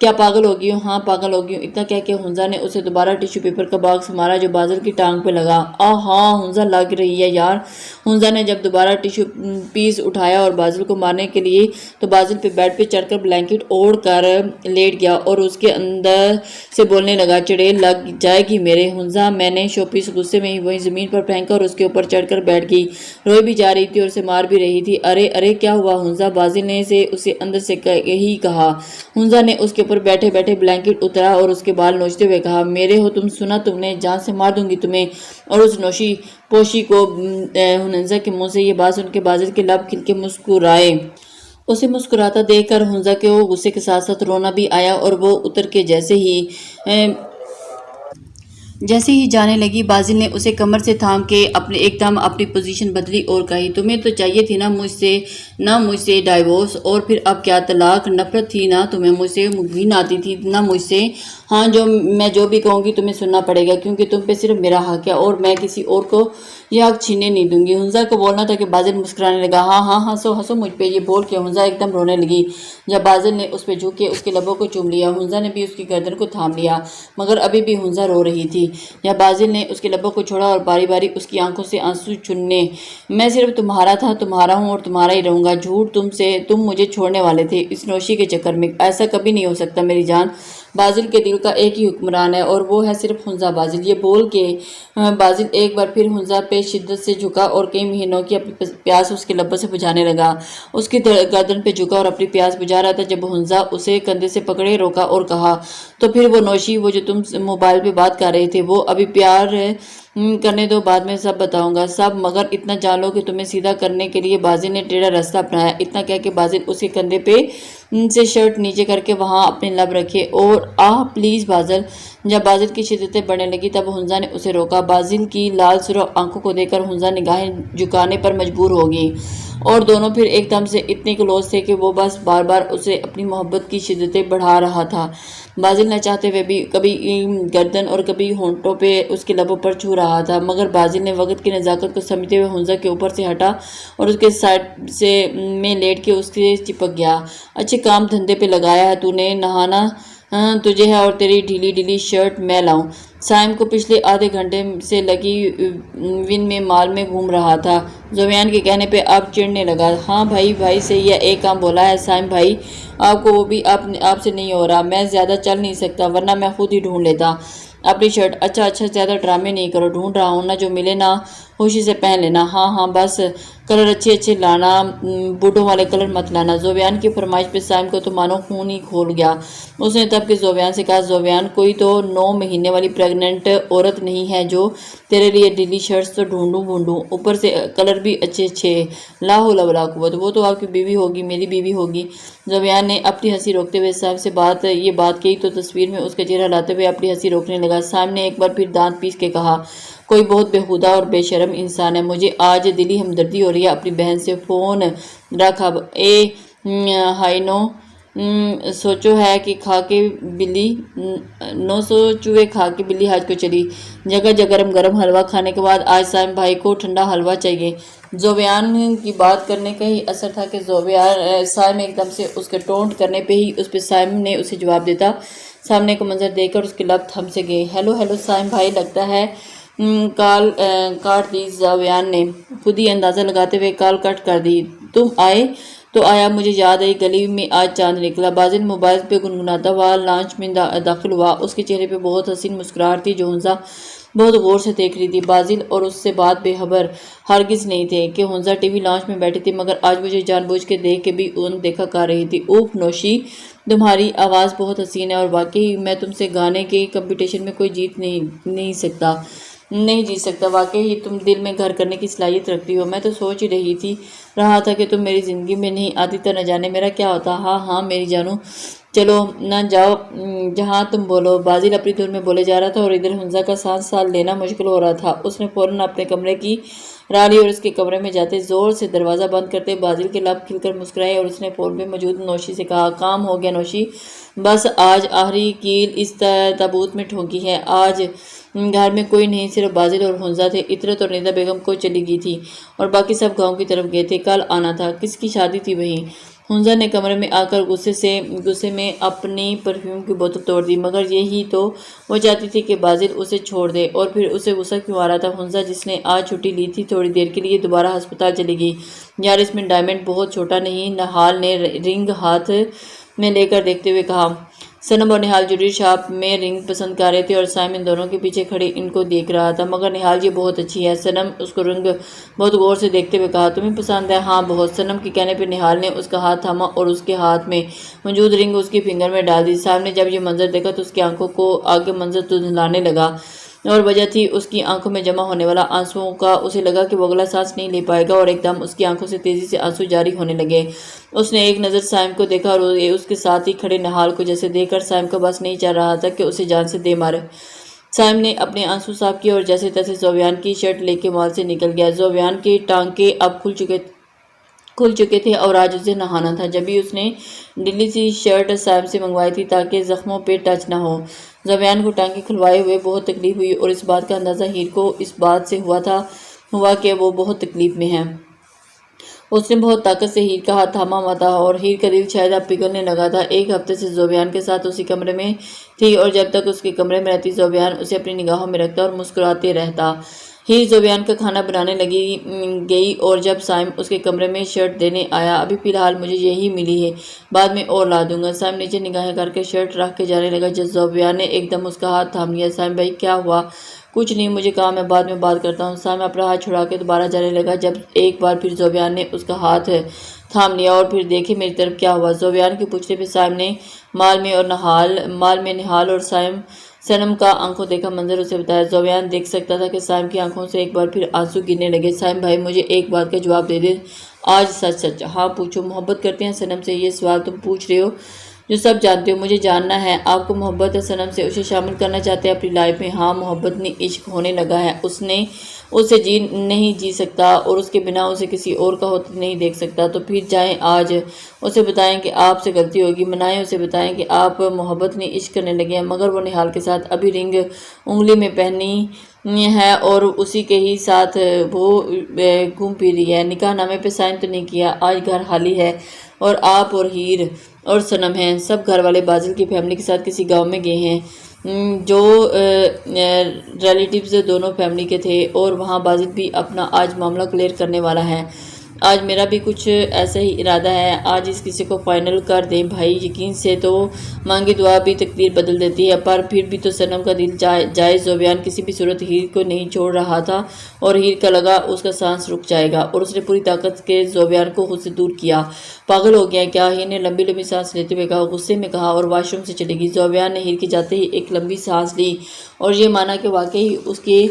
کیا پاگل ہو گئی ہوں؟ ہاں پاگل ہو گئی ہوں۔ اتنا کہہ کے ہنزا نے اسے دوبارہ ٹیشو پیپر کا باکس مارا جو بازل کی ٹانگ پہ لگا۔ ہاں ہنزا لگ رہی ہے یار۔ ہنزا نے جب دوبارہ ٹیشو پیس اٹھایا اور بازل کو مارنے کے لیے تو بازل پہ بیڈ پہ چڑھ کر بلینکٹ اوڑھ کر لیٹ گیا اور اس کے اندر سے بولنے لگا، چڑیل لگ جائے گی میرے۔ ہنزا میں نے شو پیس غصے میں ہی وہیں زمین پر پھینکا اور اس کے اوپر چڑھ کر بیٹھ گئی۔ روئی بھی جا رہی تھی اور اسے مار بھی رہی تھی۔ ارے ارے کیا ہوا ہنزا؟ بازل نے اسے اندر سے یہی کہا۔ ہنزا نے اس کے اوپر بیٹھے بیٹھے بلینکٹ اترا اور اس کے بال نوچتے ہوئے کہا، میرے ہو تم؟ سنا تم نے؟ جان سے مار دوں گی تمہیں۔ اور اس نوشی پوشی کو ہنزا کے منہ سے یہ بات سن کے بازل کے لب کھل کے مسکرائے۔ اسے مسکراتا دیکھ کر ہنزا کے غصے کے ساتھ ساتھ رونا بھی آیا اور وہ اتر کے جیسے ہی جانے لگی بازل نے اسے کمر سے تھام کے ایک دم اپنی پوزیشن بدلی اور کہی، تمہیں تو چاہیے تھی نہ مجھ سے ڈائیورس اور پھر اب کیا طلاق؟ نفرت تھی نہ تمہیں مجھ سے؟ گھن آتی تھی نہ مجھ سے؟ ہاں میں جو بھی کہوں گی تمہیں سننا پڑے گا کیونکہ تم پہ صرف میرا حق ہے اور میں کسی اور کو یہ حق چھیننے نہیں دوں گی۔ ہنزا کو بولنا تھا کہ بازل مسکرانے لگا، ہاں ہنسو مجھ پہ۔ یہ بول کے ہنزا ایک دم رونے لگی جب بازل نے اس پہ جھک کے اس کے لبوں کو چوم لیا۔ ہنزا نے بھی اس کی گردن کو تھام لیا مگر ابھی بھی ہنزا رو رہی تھی۔ یا بازل نے اس کے لبوں کو چھوڑا اور باری باری اس کی آنکھوں سے آنسو چننے، میں صرف تمہارا تھا، تمہارا ہوں اور تمہارا ہی رہوں گا۔ جھوٹ، تم مجھے چھوڑنے والے تھے اس نوشی کے چکر میں۔ ایسا کبھی نہیں ہو سکتا میری جان۔ بازل کے دل کا ایک ہی حکمران ہے اور وہ ہے صرف ہنزا بازل۔ یہ بول کے بازل ایک بار پھر ہنزا پہ شدت سے جھکا اور کئی مہینوں کی اپنی پیاس اس کے لبوں سے بجھانے لگا۔ اس کی گردن پہ جھکا اور اپنی پیاس بجھا رہا تھا جب ہنزا اسے کندھے سے پکڑے روکا اور کہا، تو پھر وہ نوشی، وہ جو تم موبائل پہ بات کر رہے تھے، وہ ابھی پیار کرنے دو، بعد میں سب بتاؤں گا سب، مگر اتنا جان لو کہ تمہیں سیدھا کرنے کے لیے بازل نے ٹیڑھا راستہ اپنایا۔ اتنا کہہ کے بازل اس کے کندھے پہ سے شرٹ نیچے کر کے وہاں اپنے لب رکھے اور پلیز بازل۔ جب بازل کی شدتیں بڑھنے لگی تب ہنزا نے اسے روکا۔ بازل کی لال سرخ آنکھوں کو دیکھ کر ہنزا نگاہیں جھکانے پر مجبور ہوگی اور دونوں پھر ایک دم سے اتنے کلوز تھے کہ وہ بس بار بار اسے اپنی محبت کی شدتیں بڑھا رہا تھا۔ بازل نہ چاہتے ہوئے بھی کبھی گردن اور کبھی ہونٹوں پہ اس کے لبوں پر چھو رہا تھا مگر بازل نے وقت کی نزاکت کو سمجھتے ہوئے ہنزا کے اوپر سے ہٹا اور اس کے سائڈ میں لیٹ کے اس کے چپک گیا۔ اچھے کام دھندے پہ لگایا ہے تو نے، نہانا تجھے ہے اور تیری ڈھیلی ڈھیلی شرٹ میں لاؤں۔ سائم کو پچھلے آدھے گھنٹے سے لگی ون میں مال میں گھوم رہا تھا۔ زویان کے کہنے پہ اب چڑھنے لگا۔ ہاں بھائی صحیح ہے، ایک کام بولا ہے سائم بھائی آپ کو، وہ بھی آپ سے نہیں ہو رہا۔ میں زیادہ چل نہیں سکتا ورنہ میں خود ہی ڈھونڈ لیتا اپنی شرٹ۔ اچھا زیادہ ڈرامے نہیں کرو، ڈھونڈ رہا ہوں نا، جو ملے نا خوشی سے پہن لینا۔ ہاں بس کلر اچھے لانا، بوٹوں والے کلر مت لانا۔ زویان کی فرمائش پہ سائم کو تو مانو خون ہی کھول گیا۔ اس نے تب کہ زویان سے کہا، زویان کوئی تو 9 مہینے والی پریگننٹ عورت نہیں ہے جو تیرے لیے ڈیلی شرٹس تو ڈھونڈوں، اوپر سے کلر بھی اچھے۔ لا حول ولا قوت، وہ تو آپ کی بیوی ہوگی، میری بیوی ہوگی۔ زویان نے اپنی ہنسی روکتے ہوئے سائم سے یہ بات کہی تو تصویر میں اس کا چہرہ لاتے ہوئے اپنی ہنسی روکنے لگا۔ سائم نے ایک بار پھر دانت پیس کے کہا، کوئی بہت بےہودہ اور بے شرم انسان ہے، مجھے آج دلی ہمدردی ہو رہی ہے۔ اپنی بہن سے فون رکھ اب۔ ہائی نو سوچو ہے کہ کھا کے بلی حج کو چلی۔ جگہ گرم حلوہ کھانے کے بعد آج سائم بھائی کو ٹھنڈا حلوہ چاہیے۔ زویان کی بات کرنے کا ہی اثر تھا کہ سائم ایک دم سے اس کے ٹونٹ کرنے پہ ہی اس پہ سائم نے اسے جواب دیتا۔ سامنے کو منظر دیکھ کر اس کے لب تھم سے گئے۔ ہیلو سائم بھائی، لگتا ہے کال کاٹ دی۔ زویان نے خود ہی اندازہ لگاتے ہوئے کال کٹ کر دی۔ تم آئے تو آیا، مجھے یاد آئی گلی میں آج چاند نکلا۔ بازل موبائل پہ گنگناتا ہوا لانچ میں داخل ہوا۔ اس کے چہرے پہ بہت حسین مسکراہٹ تھی جو ہنزا بہت غور سے دیکھ رہی تھی۔ بازل اور اس سے بات بے خبر ہرگز نہیں تھے کہ ہنزا ٹی وی لانچ میں بیٹھی تھی مگر آج مجھے جان بوجھ کے دیکھ کے بھی دیکھا کر رہی تھی۔ اوف نوشی، تمہاری آواز بہت حسین ہے اور واقعی میں تم سے گانے کے کمپٹیشن میں کوئی جیت نہیں سکتا۔ واقعی تم دل میں گھر کرنے کی صلاحیت رکھتی ہو۔ میں تو سوچ ہی رہا تھا کہ تم میری زندگی میں نہیں آتی تو نہ جانے میرا کیا ہوتا۔ ہاں میری جانو، چلو نہ جاؤ جہاں تم بولو۔ بازل اپنی دھن میں بولے جا رہا تھا اور ادھر ہنزا کا سانس لینا مشکل ہو رہا تھا۔ اس نے فوراً اپنے کمرے کی راہ لی اور اس کے کمرے میں جاتے زور سے دروازہ بند کرتے بازل کے لب کھل کر مسکرائے اور اس نے فون پہ موجود نوشی سے کہا، کام ہو گیا نوشی، بس آج آخری کیل اس تابوت میں ٹھونکی ہے۔ آج گھر میں کوئی نہیں، صرف بازل اور ہنزا تھے۔ عطرت اور ندا بیگم کو چلی گئی تھی اور باقی سب گاؤں کی طرف گئے تھے۔ کل آنا تھا، کس کی شادی تھی وہیں؟ حنزہ نے کمرے میں آ کر غصے میں اپنی پرفیوم کی بوتل توڑ دی، مگر یہی تو وہ چاہتی تھی کہ بازل اسے چھوڑ دے، اور پھر اسے غصہ کیوں آ رہا تھا؟ حنزہ جس نے آج چھٹی لی تھی تھوڑی دیر کے لیے دوبارہ ہسپتال چلی گئی۔ یار اس میں ڈائمنڈ بہت چھوٹا نہیں؟ نہال نے رنگ ہاتھ میں لے کر دیکھتے ہوئے کہا۔ صنم اور نہال جویلری شاپ میں رنگ پسند کر رہے تھے اور سائم ان دونوں کے پیچھے کھڑے ان کو دیکھ رہا تھا۔ مگر نہال یہ بہت اچھی ہے، صنم اس کو رنگ بہت غور سے دیکھتے ہوئے کہا۔ تمہیں پسند ہے؟ ہاں بہت۔ صنم کے کہنے پہ نہال نے اس کا ہاتھ تھاما اور اس کے ہاتھ میں موجود رنگ اس کی فنگر میں ڈال دی۔ سائم نے جب یہ منظر دیکھا تو اس کی آنکھوں کو آگے منظر دھندلانے لگا، اور وجہ تھی اس کی آنکھوں میں جمع ہونے والا آنسوؤں کا۔ اسے لگا کہ وہ اگلا سانس نہیں لے پائے گا، اور ایک دم اس کی آنکھوں سے تیزی سے آنسو جاری ہونے لگے۔ اس نے ایک نظر سائم کو دیکھا اور اس کے ساتھ ہی کھڑے نہال کو، جیسے دیکھ کر سائم کا بس نہیں چل رہا تھا کہ اسے جان سے دے مارے۔ سائم نے اپنے آنسو صاف کیے اور جیسے تیسے زوبیان کی شرٹ لے کے مال سے نکل گیا۔ زوبیان کے ٹانکے اب کھل چکے تھے اور آج اسے نہانا تھا۔ جبھی اس نے ڈلی سی شرٹ سائم سے منگوائی تھی تاکہ زخموں پہ ٹچ نہ ہو۔ زوبیان کو ٹانکے کھلوائے ہوئے بہت تکلیف ہوئی، اور اس بات کا اندازہ ہیر کو اس بات سے ہوا کہ وہ بہت تکلیف میں ہے۔ اس نے بہت طاقت سے ہیر کا ہاتھ تھاما ہوا تھا اور ہیر کا دل شاید اب پگھلنے لگا تھا۔ ایک ہفتے سے زوبیان کے ساتھ اسی کمرے میں تھی، اور جب تک اس کے کمرے میں رہتی زوبیان اسے اپنی نگاہوں میں رکھتا اور مسکراتے رہتا۔ ہیر زوبیان کا کھانا بنانے گئی، اور جب سائم اس کے کمرے میں شرٹ دینے آیا، ابھی فی الحال مجھے یہی ملی ہے، بعد میں اور لا دوں گا۔ سائم نیچے نگاہیں کر کے شرٹ رکھ کے جانے لگا جب زوبیان نے ایک دم اس کا ہاتھ تھام لیا۔ سائم بھائی کیا ہوا؟ کچھ نہیں، مجھے کام ہے، بعد میں بات کرتا ہوں۔ سائم اپنا ہاتھ چھڑا کے دوبارہ جانے لگا جب ایک بار پھر زوبیان نے اس کا ہاتھ تھام لیا۔ اور پھر دیکھے میری طرف کیا ہوا؟ زوبیان کے پوچھنے پہ سائم نے مال میں نہال اور صنم کا آنکھوں دیکھا منظر اسے بتایا۔ زوبیان دیکھ سکتا تھا کہ سائم کی آنکھوں سے ایک بار پھر آنسو گرنے لگے۔ سائم بھائی مجھے ایک بات کا جواب دے دے آج، سچ۔ ہاں پوچھو۔ محبت کرتے ہیں صنم سے؟ یہ سوال تم پوچھ رہے ہو جو سب جانتے ہو؟ مجھے جاننا ہے آپ کو محبت ہے صنم سے، اسے شامل کرنا چاہتے ہیں اپنی لائف میں؟ ہاں محبت نہیں، عشق ہونے لگا ہے۔ اس سے نہیں جی سکتا، اور اس کے بنا اسے کسی اور کا ہوتے نہیں دیکھ سکتا۔ تو پھر جائیں آج اسے بتائیں کہ آپ سے غلطی ہوگی، منائیں اسے، بتائیں کہ آپ محبت نہیں عشق کرنے لگے ہیں۔ مگر وہ نہال کے ساتھ ابھی رنگ انگلی میں پہنی ہے اور اسی کے ہی ساتھ وہ گھوم پھر رہی ہے۔ نکاح نامے پہ سائن تو نہیں کیا؟ آج گھر خالی ہے اور آپ اور ہیر اور صنم ہیں۔ سب گھر والے بازل کی فیملی کے ساتھ کسی گاؤں میں گئے ہیں جو ریلیٹیوز دونوں فیملی کے تھے، اور وہاں بازل بھی اپنا آج معاملہ کلیئر کرنے والا ہے۔ آج میرا بھی کچھ ایسا ہی ارادہ ہے، آج اس قصے کو فائنل کر دیں بھائی۔ یقین سے تو مانگی دعا بھی تقدیر بدل دیتی ہے، پر پھر بھی تو صنم کا دل جائز۔ زوبیان کسی بھی صورت ہیر کو نہیں چھوڑ رہا تھا، اور ہیر کا لگا اس کا سانس رک جائے گا، اور اس نے پوری طاقت کے زوبیان کو خود سے دور کیا۔ پاگل ہو گیا کیا؟ ہیر نے لمبی لمبی سانس لیتے ہوئے کہا، غصے میں کہا، اور واش روم سے چلی گئی۔ زوبیان نے ہیر کے جاتے ہی ایک لمبی سانس لی اور یہ مانا کہ واقعی اس کے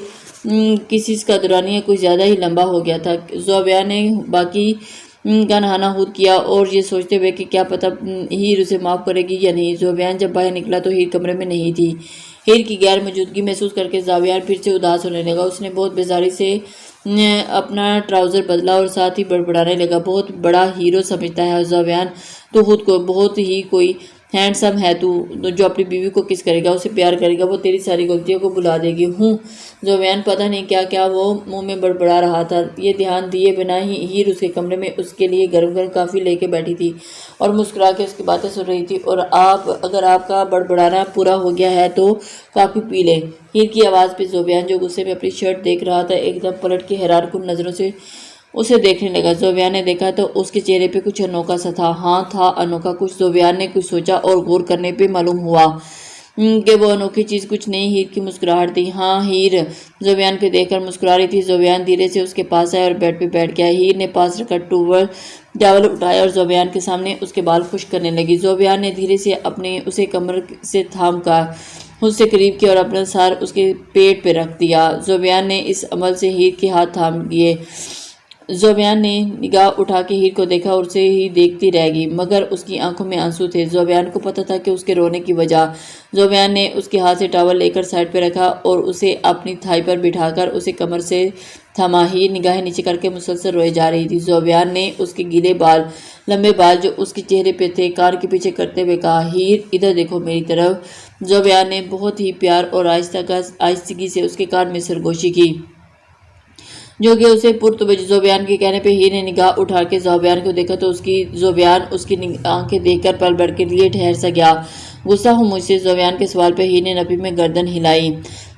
کسی کا دورانیہ کچھ زیادہ ہی لمبا ہو گیا تھا۔ زوبیان نے باقی کا نہانا خود کیا، اور یہ سوچتے ہوئے کہ کیا پتہ ہیر اسے معاف کرے گی یا نہیں۔ زوبیان جب باہر نکلا تو ہیر کمرے میں نہیں تھی۔ ہیر کی غیر موجودگی محسوس کر کے زوبیان پھر سے اداس ہونے لگا۔ اس نے بہت بیزاری سے اپنا ٹراؤزر بدلا اور ساتھ ہی بڑبڑانے لگا، بہت بڑا ہیرو سمجھتا ہے زوبیان تو خود کو، بہت ہی کوئی ہینڈسم ہے تو جو اپنی بیوی کو کس کرے گا، اسے پیار کرے گا، وہ تیری ساری غلطیوں کو بھلا دے گی۔ زوبیان پتہ نہیں کیا وہ منہ میں بڑبڑا رہا تھا۔ یہ دھیان دیے بنا ہی ہیر اس کے کمرے میں اس کے لیے گرم گرم کافی لے کے بیٹھی تھی اور مسکرا کے اس کی باتیں سن رہی تھی۔ اور اگر آپ کا بڑبڑانا پورا ہو گیا ہے تو کافی پی لیں۔ ہیر کی آواز پہ زوبیان جو غصے میں اپنی شرٹ دیکھ رہا تھا ایک دم پلٹ کے حیران کن نظروں سے اسے دیکھنے لگا۔ زوبیان نے دیکھا تو اس کے چہرے پہ کچھ انوکھا سا تھا۔ ہاں تھا انوکھا کچھ۔ زوبیان نے کچھ سوچا اور غور کرنے پہ معلوم ہوا کہ وہ انوکھی چیز کچھ نہیں ہیر کی مسکراہٹ تھی۔ ہاں ہیر زوبیان کو دیکھ کر مسکرا رہی تھی۔ زوبیان دھیرے سے اس کے پاس آیا اور بیڈ پہ بیٹھ گیا۔ ہیر نے پاس رکھا ٹاول اٹھایا اور زوبیان کے سامنے اس کے بال خشک کرنے لگی۔ زوبیان نے دھیرے سے اسے کمر سے تھام کر خود سے قریب کیا اور اپنا سر اس کے پیٹ پہ رکھ دیا۔ زوبیان نے اس عمل سے ہیر کے ہاتھ تھام لیے۔ زوبیان نے نگاہ اٹھا کے ہیر کو دیکھا اور اسے ہی دیکھتی رہ گئی، مگر اس کی آنکھوں میں آنسو تھے۔ زوبیان کو پتہ تھا کہ اس کے رونے کی وجہ۔ زوبیان نے اس کے ہاتھ سے ٹاول لے کر سائڈ پہ رکھا اور اسے اپنی تھائی پر بٹھا کر اسے کمر سے تھاما۔ ہیر نگاہیں نیچے کر کے مسلسل روئے جا رہی تھی۔ زوبیان نے اس کے گیلے لمبے بال جو اس کے چہرے پہ تھے کان کے پیچھے کرتے ہوئے کہا، ہیر ادھر دیکھو میری طرف۔ زوبیان نے بہت ہی پیار اور آہستگی سے اس کے کان میں سرگوشی کی۔ جو کہ اسے پرتوجہ زوبیان کے کہنے پہ ہیر نے نگاہ اٹھا کے زوبیان کو دیکھا تو زوبیان اس کی آنکھیں دیکھ کر پل بھر کے لیے ٹھہر سا گیا۔ غصہ ہوں مجھ سے، زوبیان کے سوال پہ ہیر نے نفی میں گردن ہلائی۔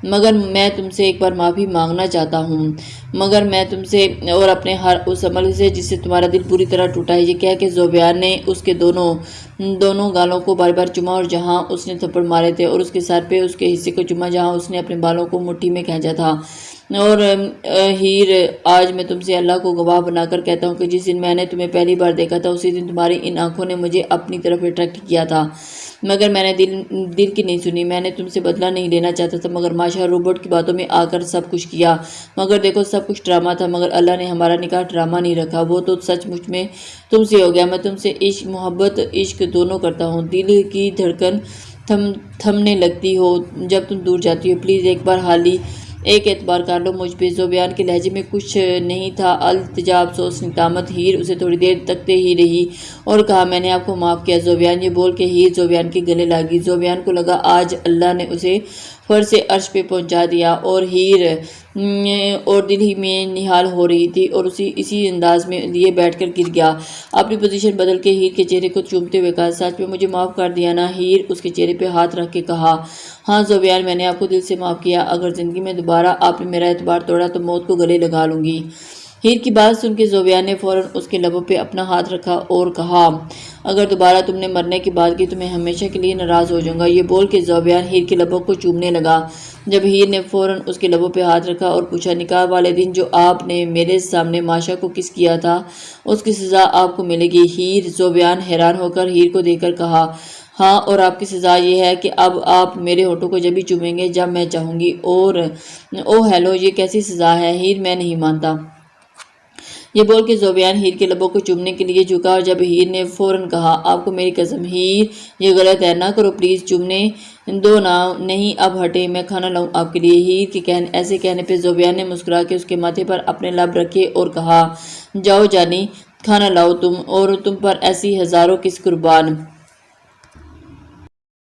مگر میں تم سے ایک بار معافی مانگنا چاہتا ہوں، مگر میں تم سے اور اپنے ہر اس عمل سے جس سے تمہارا دل پوری طرح ٹوٹا ہے۔ یہ کہہ کے زوبیان نے اس کے دونوں گالوں کو بار بار چوما، اور جہاں اس نے تھپڑ مارے تھے، اور اس کے سر پہ اس کے حصے کو چوما جہاں اس نے اپنے بالوں کو مٹھی میں کھینچا تھا۔ اور ہیر، آج میں تم سے اللہ کو گواہ بنا کر کہتا ہوں کہ جس دن میں نے تمہیں پہلی بار دیکھا تھا اسی دن تمہاری ان آنکھوں نے مجھے اپنی طرف اٹریکٹ کیا تھا، مگر میں نے دل کی نہیں سنی۔ میں نے تم سے بدلہ نہیں لینا چاہتا تھا، مگر ماشا روبوٹ کی باتوں میں آ کر سب کچھ کیا۔ مگر دیکھو، سب کچھ ڈرامہ تھا، مگر اللہ نے ہمارا نکاح ڈرامہ نہیں رکھا، وہ تو سچ مچ میں تم سے ہو گیا۔ میں تم سے عشق، محبت، عشق دونوں کرتا ہوں۔ دل کی دھڑکن تھمنے لگتی ہو جب تم دور جاتی ہو۔ پلیز ایک اعتبار کر لو مجھ پہ۔ زوبیان کے لہجے میں کچھ نہیں تھا، التجا، افسوس، ندامت۔ ہیر اسے تھوڑی دیر تکتے ہی رہی اور کہا، میں نے آپ کو معاف کیا زوبیان۔ یہ بول کے ہیر زوبیان کے گلے لگی۔ زوبیان کو لگا آج اللہ نے اسے فرش عرش پہ پہنچا دیا، اور ہیر اور دل ہی میں نہال ہو رہی تھی، اور اسی انداز میں لیے بیٹھ کر گر گیا۔ اپنی پوزیشن بدل کے ہیر کے چہرے کو چومتے ہوئے کہا، سچ میں مجھے معاف کر دیا نا؟ ہیر اس کے چہرے پہ ہاتھ رکھ کے کہا، ہاں زوبیان، میں نے آپ کو دل سے معاف کیا۔ اگر زندگی میں دوبارہ آپ نے میرا اعتبار توڑا تو موت کو گلے لگا لوں گی۔ ہیر کی بات سن کے زوبیان نے فوراً اس کے لبوں پہ اپنا ہاتھ رکھا اور کہا، اگر دوبارہ تم نے مرنے کی بات کی تو میں ہمیشہ کے لیے ناراض ہو جاؤں گا۔ یہ بول کے زوبیان ہیر کے لبوں کو چومنے لگا۔ جب ہیر نے فوراً اس کے لبوں پہ ہاتھ رکھا اور پوچھا، نکاح والے دن جو آپ نے میرے سامنے ماشا کو کس کیا تھا اس کی سزا آپ کو ملے گی؟ ہیر زوبیان حیران ہو کر ہیر کو دیکھ کر کہا، ہاں، اور آپ کی سزا یہ ہے کہ اب آپ میرے ہونٹوں کو جبھی چومیں گے جب میں چاہوں گی۔ اوہ ہیلو، یہ کیسی سزا ہے ہیر؟ میں نہیں مانتا۔ یہ بول کے زوبیان ہیر کے لبوں کو چومنے کے لیے جھکا، اور جب ہیر نے فوراً کہا، آپ کو میری قسم ہیر، یہ غلط ہے، نہ کرو پلیز، چومنے دو نا۔ نہیں، اب ہٹے، میں کھانا لاؤں آپ کے لیے۔ ہیر کے ایسے کہنے پہ زوبیان نے مسکرا کے اس کے ماتھے پر اپنے لب رکھے اور کہا، جاؤ جانی، کھانا لاؤ تم، اور تم پر ایسی ہزاروں کس قربان۔